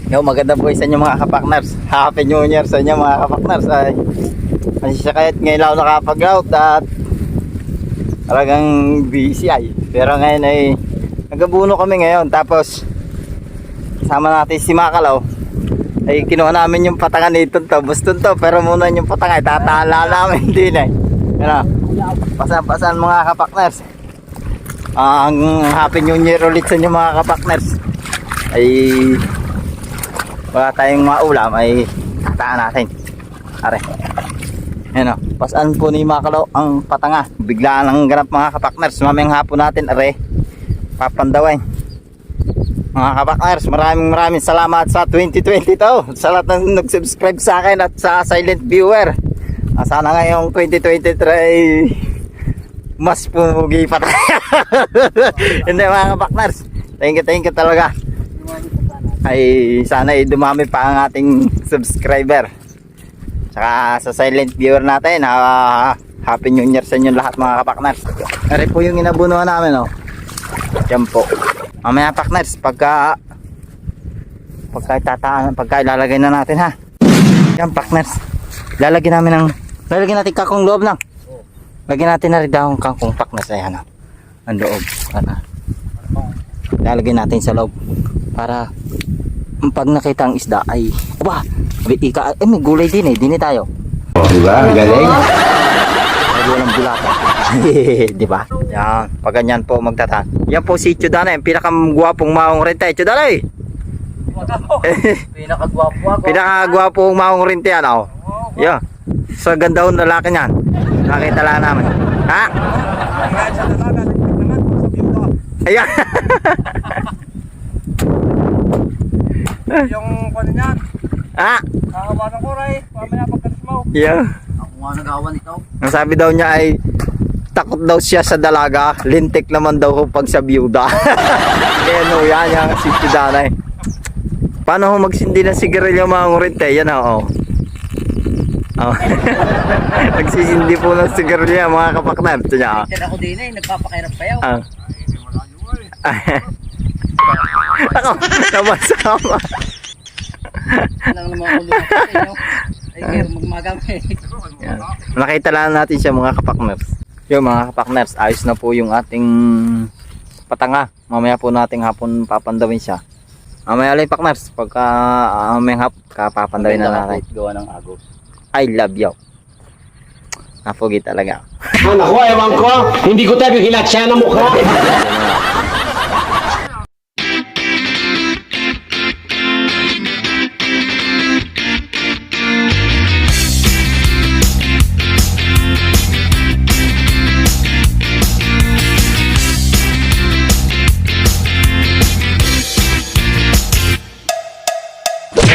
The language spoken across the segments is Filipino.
Yo, maganda po sa inyo mga kapakners. Happy New Year sa inyo mga kapakners. Ay, siya kahit ngayon lang ako nakapag-out at talagang busy ay. Pero ngayon ay nagabuno kami ngayon. Tapos kasama natin si Makalaw. Ay kinuha namin yung patangan nito to. Buston to. Pero muna yung patangan. Tatala namin din ay. Ano? Pasan-pasan mga kapakners. Ang Happy New Year ulit sa inyo mga kapakners. Ay wala tayong maulam ay tataan natin. Are. Ayan o. Pasaan po ni Makalaw ang patanga. Biglaan ang ganap mga kapakners. Mamayang hapon natin. Are. Papandawin. Mga kapakners, maraming salamat sa 2022. Sa lahat ng nag-subscribe sa akin at sa silent viewer. Sana ngayong 2023 ay mas pumugi pa tayo. Hindi mga kapakners. Thank you talaga. Ay sana ay dumami pa ang ating subscriber. Saka sa silent viewer natin, Happy New Year sa inyo lahat mga kapakners. Eri po yung inabunuhan namin oh. Yan po. Mamaya partners, pagka ilalagay na natin ha. Yan partners. Lalagyan natin kakong loob lang. Lagyan natin na rin daw ang kangkong partners. Ayan o. Ang loob. Lalagyan natin sa loob. Para pag nakita ang isda ay may gulay din eh. Dini tayo. Diba? Galing. Ay walang bulata. Diba? Yan. Pag ganyan po magtatan. Yan po si Chudanay. Ang pinakagwapong maong rente. Chudanay! Pinakagwapong maong rente yan o. Yan. Sa ganda ng lalaki niyan. Nakita lang namin. Ha? Ayan. Yung kwan niyan. Ha? Kakawa ng kuray. Mamaya pagkatas mo. Yeah. Ako nga nagawa nito. Ang sabi daw niya ay takot daw siya sa dalaga. Lintik naman daw pag sa byuda. Kaya no, yan yung si Chudanay. Paano ho magsindi ng sigarilyo mga ngurite? Yan o. Nagsisindi po ng sigarilyo mga kapakner. Ito niya. Ako din eh. Nagpapakirap kayo. Ako, sama-sama. Alam naman ako lumakas. Ay kaya magmagamit. Nakita lang natin siya mga kapakners. Yung mga kapakners, ayos na po yung ating patanga. Mamaya po nating hapon papandawin siya. Mamaya lang pakners, pagka mamayang hapon papandawin na natin. Gawa ng agos. I love you. Napugi talaga. Ano ko, ewan ko. Hindi ko tayo hilatsya ng mukha.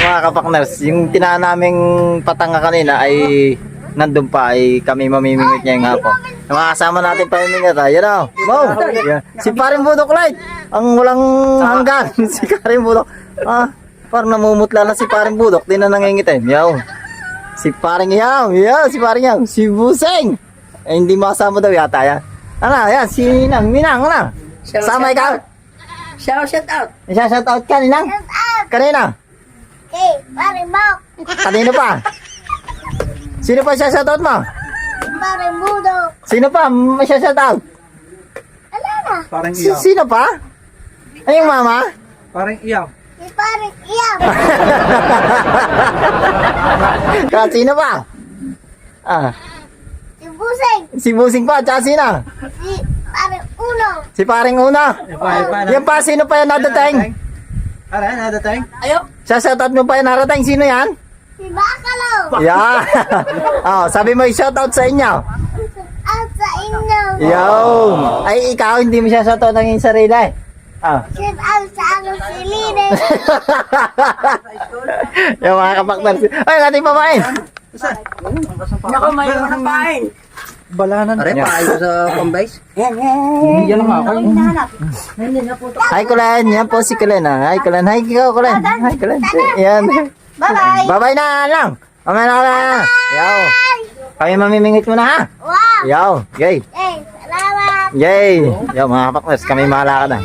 Mga kapakners, yung tinaan naming patanga kanina ay nandun pa ay kami mamimingit niya yung hapon. Yung mga kasama natin pamimingit ha, yan o. Wow! Yan. Si Paring Budok Light, ang walang hanggan. Si Paring Budok. Parang namumutla na si Paring Budok, di na nangingitin. Yaw. Si Paring Yaw, si Paring Yaw. Si Buseng. Eh, hindi makasama daw yata yan. Ano, yan, si Minang, ano? Sama ikaw? Shout out. Shout out ka, Ninang? Kanina? Okay, Paring Bok. Kanino pa? Sino pa siya shoutout mo? Paring Budok. Sino pa siya shoutout? Ala na. Parang iyaw. Sino pa? Ay yung mama? Parang iyaw. Si Paring Iyaw. Sino pa? Si Buseng. Si Busing pa, tsaka sino? Si Paring Uno. Si Paring Una. Yan pa, sino pa yan nadating? Ara, nadatay? Ayo. Sa shoutout mo pa yan narating, sino yan? Si Bakalaw. Yeah. Sabi mo i-shoutout sa inyo. At sa inyo. Yo. Ay ikaw hindi mo siya shoutout ng iyong sarili. Shout out sa ako si Lide. Yung mga kapakners. Ay, ating pamain. Nako, may mga pain. Balanan. Are, pain ko sa pambase. Yan lang ako. Hi Kulen, yan po si Kulen. Hi Kulen, hi ikaw Kulen. Hi Kulen. Yan. Bye-bye. Bye-bye na lang. Mamaya na lang. Yaw. Kami mamimingit muna ha. Wow. Yaw. Yay. Salamat. Yay. Yaw mga kapakners, kami mahala ka na.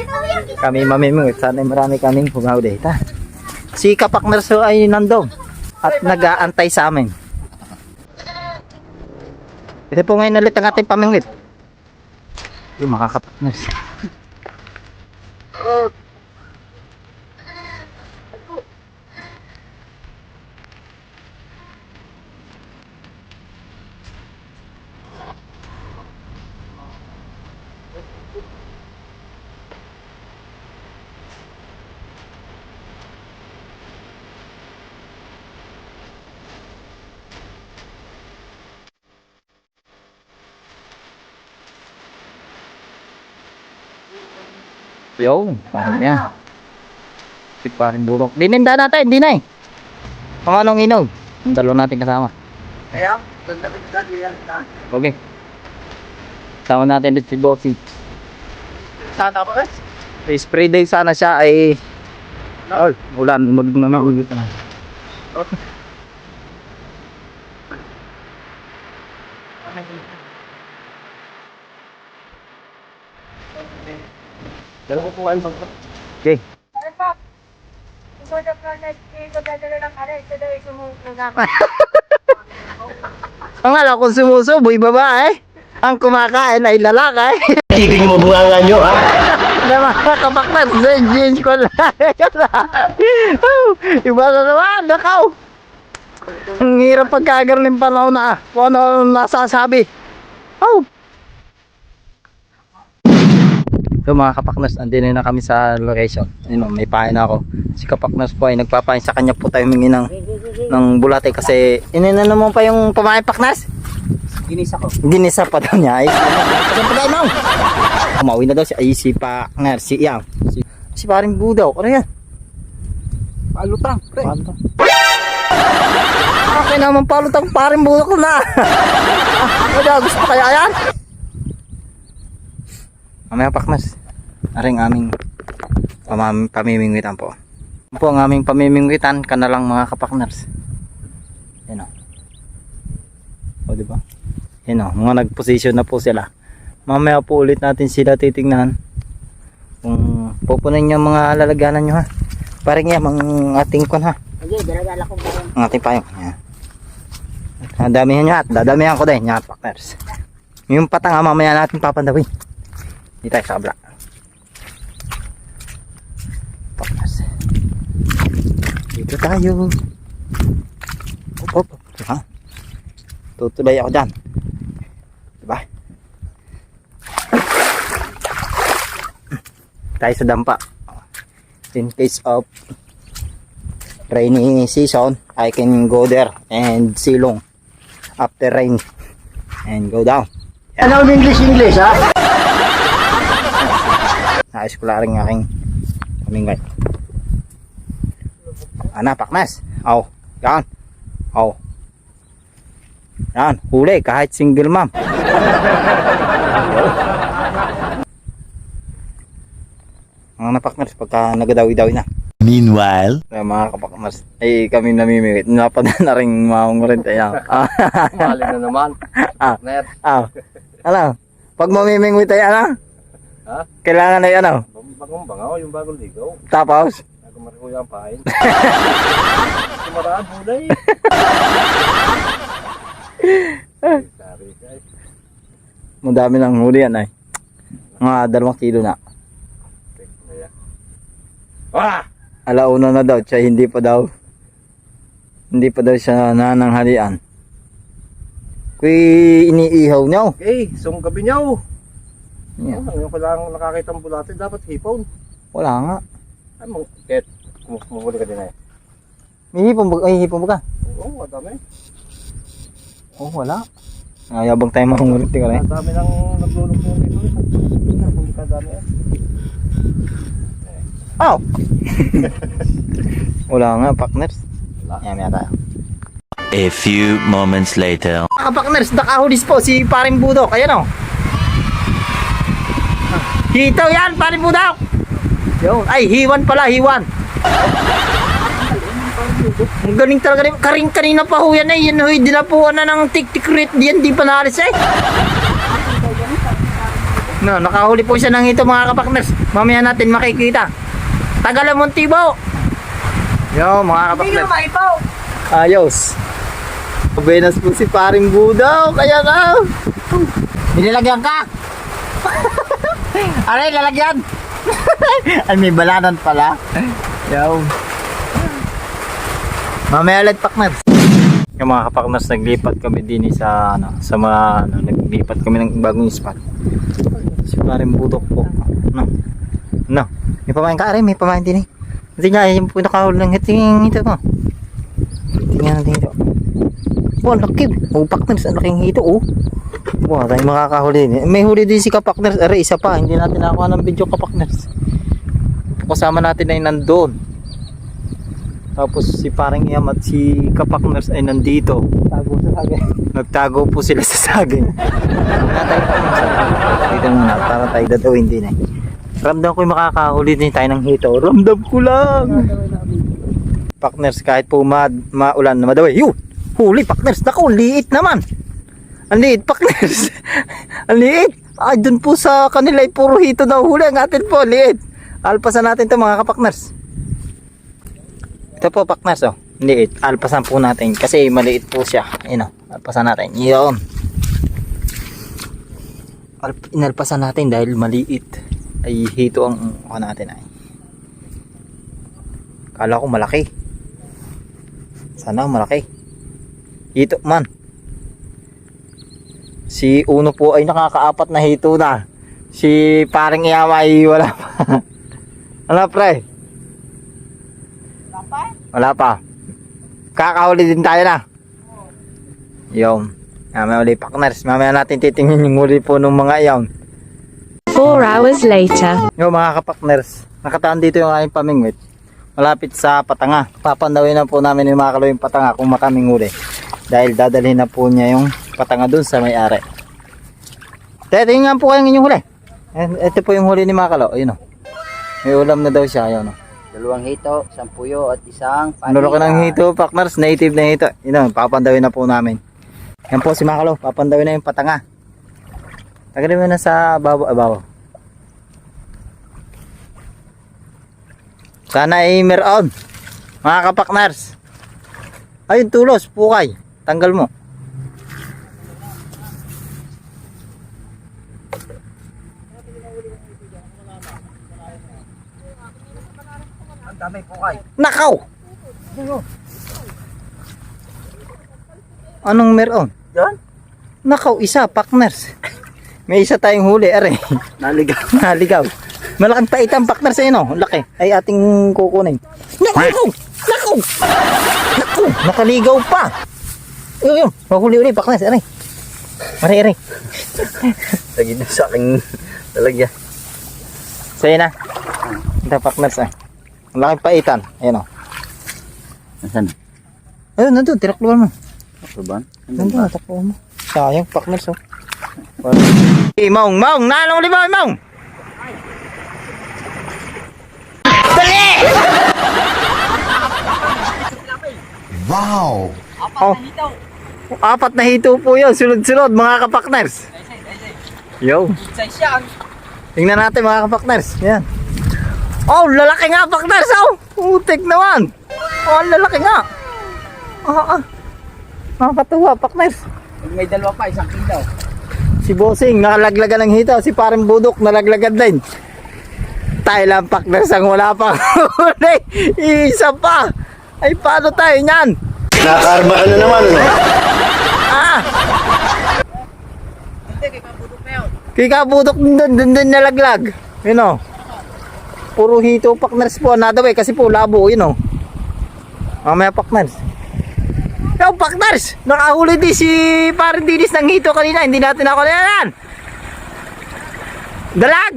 Kami mamimingit. Sana marami kaming pugaw dito. Si kapakners ay nandun at nag-aantay sa amin. Ito po ngayon ulit ang ating pamingwit. Yung makakapakners. Yo, parang yan. Si paring burok. Dininda natin, hindi na eh. Pang anong inog? Ang dalawa natin kasama. Kaya, dandapin ka yan. Okay. Sama natin ulit si Bossy. Sana ba guys? May spray day sana siya ay... Oh, ulan. Mag-ulit na. Dalawa po kayo mag- Okay. Ang alam kung sumusuboy babae, ang kumakain ay lalaki. Titing mo bunga nyo, ha? Naman kapakman sa jeans ko lang. Iba na naman, nakaw. Ang hirap pagkagaling panahon na kung ano nasasabi. Oh. So mga kapaknas, andin na kami sa location. Ayun, may pain na ako. Si kapaknas po ay nagpapain sa kanya po tayo mingi ng bulate kasi inina naman pa yung pamain paknas. Ginisa ko. Ginisa pa daw niya. Ay, saan pa tayo mau? Umawi na daw si ay si Pakner, si Iyang. Si paring Budaw. Ano yan? Palutang. Pre. Palutang. Okay naman palutang paring Budaw ko na. Ano gusto kaya yan? Mamaya Paknas. Aring aming pamimingwitan po. Ano po ang aming pamimingwitan kanalang mga kapakners. Yan o. O diba? Yan o, mga nag-position na po sila. Mamaya po ulit natin sila titignan. Kung pupunin nyo mga lalaganan nyo ha. Parang yan, ang ating kon ha. Okay, daladala ko ba yan? Ang ating payong. Yan. Dadamihan nyo at dadamihan ko din. Yan, partners. Yung patang ha, mamaya natin papandawin. Dito tayo sa kabla. Partners. Dito tayo. Op, op. Ha? Tutulay ako dyan. Diba? Tayo sa dampa. In case of rainy season, I can go there and silong after rain and go down. Ano ang English, ha? Naayos ko lang rin aking pamingway. Paknas. Aw, yan. Aw. Yan, huli kahit single mom. Mga napaknas pagka nagadawi-dawi na. Meanwhile, Kaya mga kapakmas, ay kami namimingit. Napad na rin maungurin tayo. Mali na naman. Net. Ano? Pag mamimingwit tayo, ano? Ha? Kailangan na yan, ano? Bagong bangaw, yung bagong ligaw. Tapos? Nagkumariko yung pain. Kumaraan hulay. Sorry guys. Madami ng huli yan ay. Mga 2 kilo na. Ah! Alauna na daw, siya hindi pa daw siya nananghalian. Kuy iniihaw nyo. Okay, sung gabi niyaw. Yeah. Ngayon ko lang nakakita ng bulate, dapat hipon. Wala nga. Ay, ket, kumuli ka din eh. May hipon ba? Ay, hipon ba ka? Oo, madami. Oh, wala. Ayabang tayo makungulit ka rin. Ang dami nang naglulok mo dito. Hindi ka dami eh. Oh! Wala nga, partners. Wala. Yan tayo. A few moments later. Mga partners, nakahulis po si paring Budok. Ayan o. Dito yan, paring Budok. Yun. Ay, hiwan pala, hiwan. Ang galing talaga rin. Karing kanina pa ho yan eh. Yan ho, dinapuan na ng tik-tik rate. Yan, di pa naalis eh. No, nakahuli po siya ng ito mga kapakners. Mamaya natin makikita. Tagalamon Tibo. Yo, mga kapakners. Ayos. Buenas po si paring Budaw. Kaya na. Nilalagyan ka. Aray, lalagyan. Ay, may balanan pala. Yo. Mamaya ulit, pakners. Yung mga kapakners, naglipat kami din sa mga naglipat kami ng bagong spot. Si paring Budok po. No. May pamain ka, Aray, may pamain din eh. Hindi nga, yung pinakahuli ng hiting ito mo. Tingnan natin ito. Wow, laki. Oh, partners, ang laking hito, oh. Wow, tayo makakahuli din. May huli din si kapakners. Aray, isa pa. Hindi natin nakakuha ng video kapakners. Kasama natin ay nandoon. Tapos si parang Iyam at si kapakners ay nandito. Tago sa saging. Nagtago po sila sa saging. Dito muna, para tayo dadawin din eh. Ramdam ko yung makakahuli din tayo ng hito. Ramdam ko lang. Partners, kahit po maulan na madaway. Yun! Huli, partners. Naku, liit naman. Ang liit, partners. Ang liit. Ay, dun po sa kanila ay puro hito na huli. Ang atin po, liit. Alpasan natin to mga kapakners. Ito po, partners, oh. Liit. Alpasan po natin. Kasi maliit po siya. Ayun, oh. Alpasan natin. Yun. Inalpasan natin dahil maliit. Ay hito ang natin ay. Kala ko malaki. Sana malaki. Hito man. Si Uno po ay nakakaapat na hito na. Si paring Iyam ay wala pa. Ano pre? Wala pa. Kakahuli din tayo na. Yung. Mamaya ulit partners. Mamaya natin titingin yung huli po ng mga iyon. 4 hours later. Yo mga kapakners, nakataan dito yung aming pamingwit. Malapit sa patanga. Papandawin na po namin yung mga kalawing patanga kung makaming huli. Dahil dadalhin na po niya yung patanga dun sa may-ari. Tingnan po kayong inyong huli. Ito po yung huli ni mga kalaw. Ayun o. May ulam na daw siya. Ayun o. 2 hito, 10 puyo at isang Nuro ko ng hito, partners. Native na hito. Yun o, papandawin na po namin. Yan po si mga kalaw. Papandawin na yung patanga. Tagalin mo na sa babaw. Sana ay meron. Mga kapakners. Ayun tulos, pukay. Tanggal mo. Ang dami pukay. Nakaw! Anong meron? Yan? Nakaw, isa, partners. May isa tayong huli, are. Naligaw. Naligaw. Malaking paitan, partners, ayun o. Laki. Ay ating kukunin. Nakaw! Nakaw! Nakaw! Nakaligaw pa. Yun. Mahuli-uli, partners, are. Are. Lagi na sa aking talagya. Sa'yo na. Ito, partners, ah. Malaking paitan. Ayun o. Nasaan? Ayun, nandun. Tinakluan mo. Kapan? Nandun, takluan mo. Sayang, partners, oh. Maung, nanong limaw, Maung! Dali! Wow! Apat na hito po yun, sunod-sunod mga kapakners. Yo. Tingnan natin mga kapakners. Yan. Oh, lalaki nga pakners, oh! Utik naman! Oh, lalaki nga! Nakakatuwa, pakners. May 2 pa, 1 kilo. Si Bossing, nakalaglagan ng hito. Si parang Budok, nalaglagan din. Tayo lang, partners, ang wala pang huli. Isa pa. Ay, paano tayo niyan? Nakakarba ka na naman, no? Kay Kabudok dun nalaglag. Yun o. Puro hito, partners po. Nadaway kasi po, labo, yun o. Mamaya, partners. Yo, partners! Nakahuli din si parang Dinis ng hito kanina. Hindi natin ako na yan. Dalag!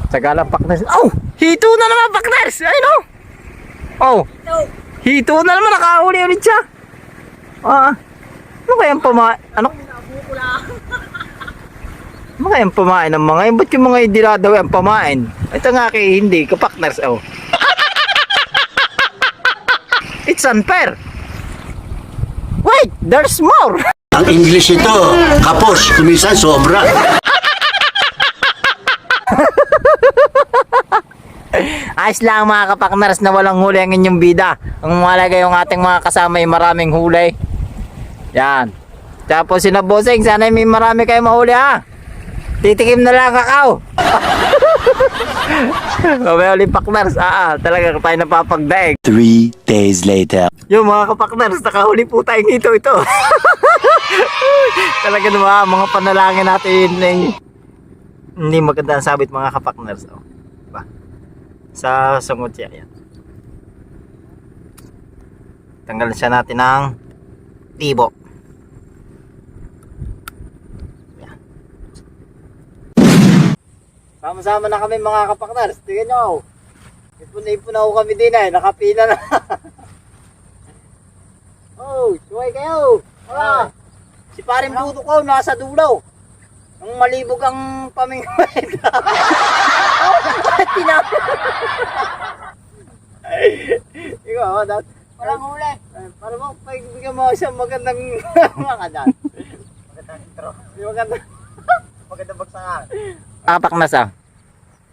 Sagala, partners. Oh! Hito na naman, partners! Ayun o! Oh! Hito na naman. Nakahuli ulit siya. Ano kaya ang ano kayang pamain ng mga yun? Ba't yung mga idiladaw ang pamain? Ito nga kay hindi, kapakners, oh. It's unfair. Wait, there's more. Ang English ito, kapos, kumisan sobra. Ayos lang mga kapakners na walang huli ang inyong bida. Ang malaga yung ating mga kasama ay maraming huli. Yan. Tapos sinabosing, sana may marami kayo mahuli ha. Titikim na lang kakao. Mamaya ulit pakners. Talaga tayo napapagdaig. 3 days later. Yung mga kapakners, nakahuli po tayong ito. Talaga naman, mga panalangin natin ay hindi maganda ang sabit mga kapakners. Diba? Sa sungot siya. Yan. Tanggalan siya natin ng tibo. Yan. Sama-sama na kami mga kapakners. Tingnan nyo. Ipon na ako kami din eh. Nakapila na. Oh, suway kayo. Si paring buto ko nasa dulo. Ang malibog ang pamingwit. Ikaw, dat. Walang huli. Para mo, pagbigyan mo siya magandang mga dat. Magandang intro. Magandang bagsakan. Paknas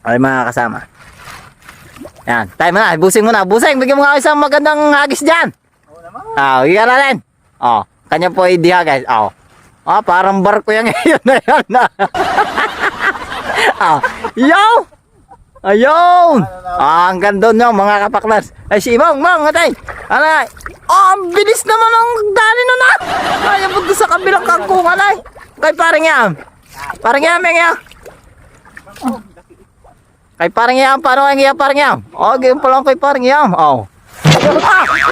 Ay mga kasama. Yan, tayo mo na. Busing mo na. Busing, bigyan mo nga isang magandang hagis dyan. Bigyan natin. Kanya po idea guys. Parang barko yan ngayon na yan. Yo! Ayun! Ang ganda nyo mga kapaklas. Ay si Ibang, atay. Ang bilis naman ang dali nun Ayaw mo sa kabilang kangkungan ay. Kay parang yan. Parang yan, yan. Kay parang yan, paano ang yan, parang yan. Ganyan pa lang kay parang yan.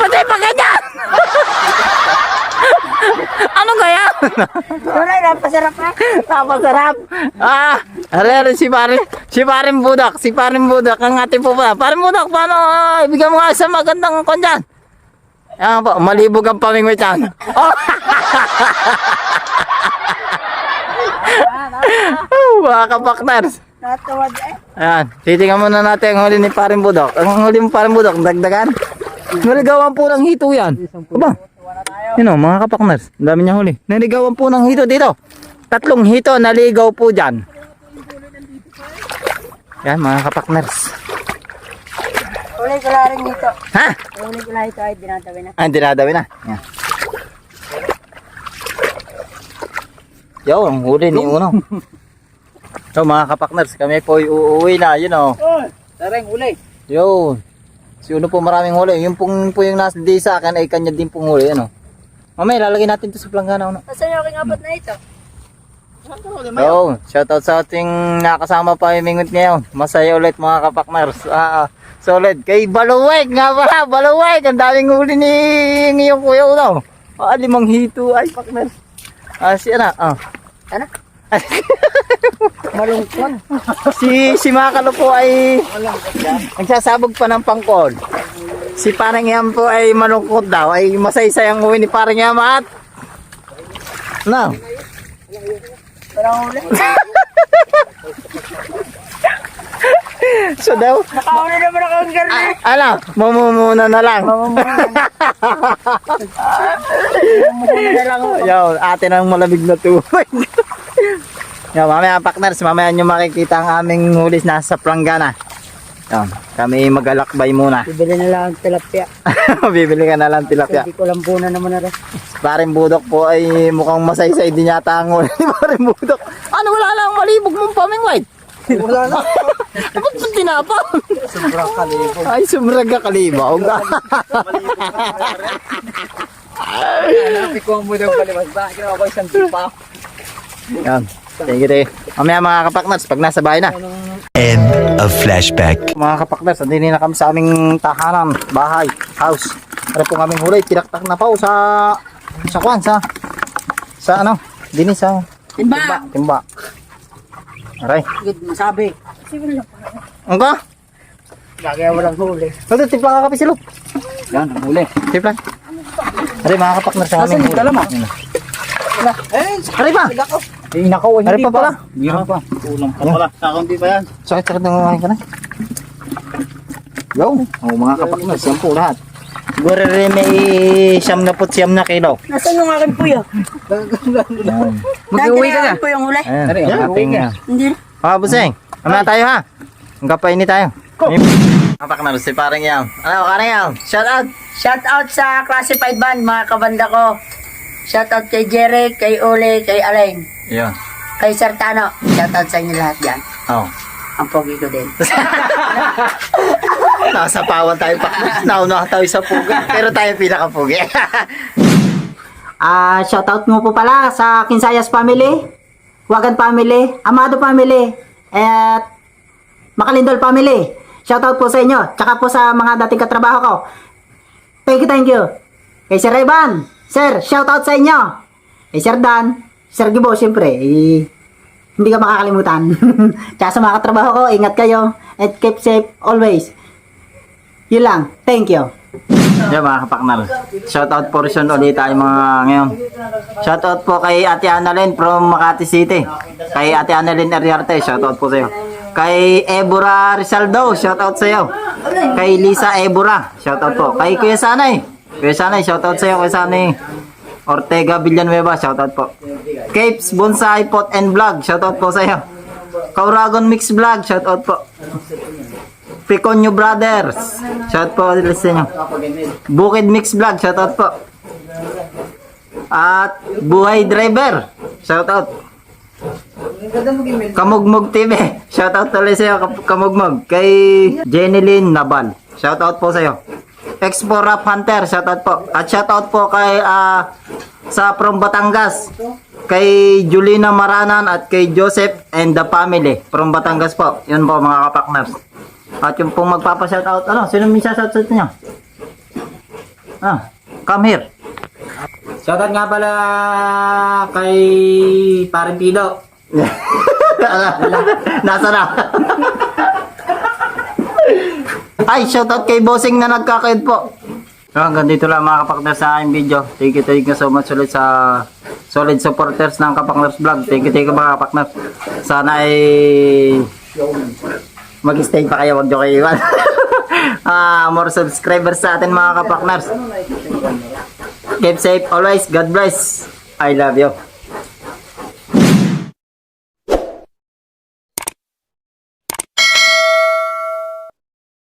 Patay pa ganyan! Ano kaya? Wala, napasarap na. Napasarap. Si Parin Budak. Si Parin Budak ang ating po ba? Parin Budak, paano? Ibigyan mo nga sa magandang kondyan. Yan po, malibog ang pamingwit yan. Mga kapakners. Natawad Ayan, titingnan muna natin ang huli ni Parin Budak. Ang huli mo Parin Budak, dagdagan. Naligawan po ng hito yan. Aba, yun mga kapakners. Ang dami niya huli. Naligawan po ng hito dito. 3 hito naligaw po dyan. Yan mga kapakners. Uli ko lang rin ito. Ha? Uli ko lang ito ay dinadawi na. Dinadawi na. Yan. Yo, ang huli ni Uno. So mga kapakners, kami po uuwi na. Yun Tareng huli. Yo. Si Uno po maraming huli. Yung pong po yung nasa di sa akin ay kanya din pong huli. Mamaya lalagay natin ito sa planggana. Nasaan yung aking apat na ito? Yo, shoutout sa ating nakasama pa yung mingot ngayon. Masaya ulit mga kapakners. Solid. Kay Baluweg nga pala. Baluweg. Ang daming huli ni ngayong kuya Uno. 5 hito ay pakners. Si ano? Malungkot. Si Makalo po ay nagsasabog pa ng pangkol. Si Parang Yam po ay malungkot daw. Ay masaysay ang uwi ni Parang Yam at Parang uli. so daw, Nakauli naman ako ang garni. mamumuna na lang. Mamumuna na lang ako. Yo, atin ang malamig na tubig. Yo, mamaya partners, mamaya nyo makikita ang aming hulis nasa planggana. Yo, kami mag-alakbay muna. Bibili na lang ang tilapia. Bibili ka na lang tilapia. Hindi ko lang puna naman na rin. Paring Budok po ay mukhang masaysay din yata ang huli ni Paring Budok. Wala lang malibog mong pamingwit. Wala na. Ba't sa tinapa? Sobrang kalibog. Ay, sobrang kakalibaw. Hanapin ko ang mudang paliwas. Bakit ginawa ko isang tipa? Yan. Sige, sige. Mamaya mga kapaknats, pag nasa bahay na. End of flashback. Mga kapaknats, andini na kami sa aming tahanan, bahay, house. Ano po aming huli, tinaktak na po sa kwan, sa ano, dini sa timba. Aray. Good, masabi. Ang ka? Lagay walang huli. Ito, tipla ka kapi silog. Yan, ang huli. Tipla. Aray, mga kapaknats sa aming huli. Alam mo? Aray pa! Nakaw, Aray pa pala. Meron pa. Kulang pa pala. Kakunti pa yan. Sakit ng mga ka na. Yo, mga kapaknats, yan po lahat. Siguro rin may 79 na kilo. Nasaan yung aking puyo? Mag-uwi ka na. Nandiyan yung huli? Ayan, ang ating... Hindi. Buseng. Ano na tayo ha? Ang kapain ni tayo. Kapakners, si parang Yam. Ano, parang Yam? Shout out! Shout out sa classified band, mga kabanda ko. Shout out kay Jerry, kay Uli, kay Aleng, Yun. kay Sertano. Shout out sa inyo lahat yan. Oh. Ang pogi ko din. Nasa pawan tayo, Pakners. Nauna tayo sa puga. Pero tayo pinakapugi. Shoutout mo po pala sa Kinsayas family, Wagan family, Amado family, at Makalindol family. Shoutout po sa inyo, tsaka po sa mga dating katrabaho ko. Thank you. Kay Sir Evan, Sir, shoutout sa inyo. Kay Sir Dan, Sir Gibo, siyempre, hindi ka makakalimutan. Tsaka sa mga katrabaho ko, ingat kayo, and keep safe always. Yun lang, thank you. Yan mga kapakners. Shoutout portion ulit tayo mga ngayon. Shoutout po kay Ate Annalyn from Makati City. Kay Ate Annalyn Ariarte, shoutout po sa iyo. Kay Ebora Rizaldo, shoutout sa iyo. Kay Lisa Ebora, shoutout po. Kay Kuya Sanay. Kuya Sanay, shoutout sa iyo. Kuya Sanay Ortega Villanueva, shoutout po. Capes Bonsai Pot and Vlog, shoutout po sa iyo. Kauragon Mix Vlog, shoutout po. Piconyo Brothers, shoutout po sa inyo. Bukid Mix Vlog, shoutout po. At Buhay Driver, shoutout. Kamugmog TV, shoutout tuloy sa iyo, Kamugmog. Kay Jenilyn Nabal, shoutout po sa iyo. Expo Rap Hunter, shoutout po. At shoutout po kay sa from Batangas, kay Julina Maranan at kay Joseph and the family from Batangas po. Yun po mga kapakners. At yung pong magpapa-shoutout, ano, sino may shoutout niyo? Come here. Shoutout nga pala kay Paring Pido. Nasa na? Ay, shoutout kay Bossing na nagkakayod po. So, hanggang dito lang mga kapakners sa aking video. Thank you so much ulit sa solid supporters ng Kapakners Vlog. Thank you mga kapakners. Sana ay mag-stay pa kayo, wag nyo kayo iwan. More subscribers sa atin mga kapakners. Keep safe always. God bless. I love you.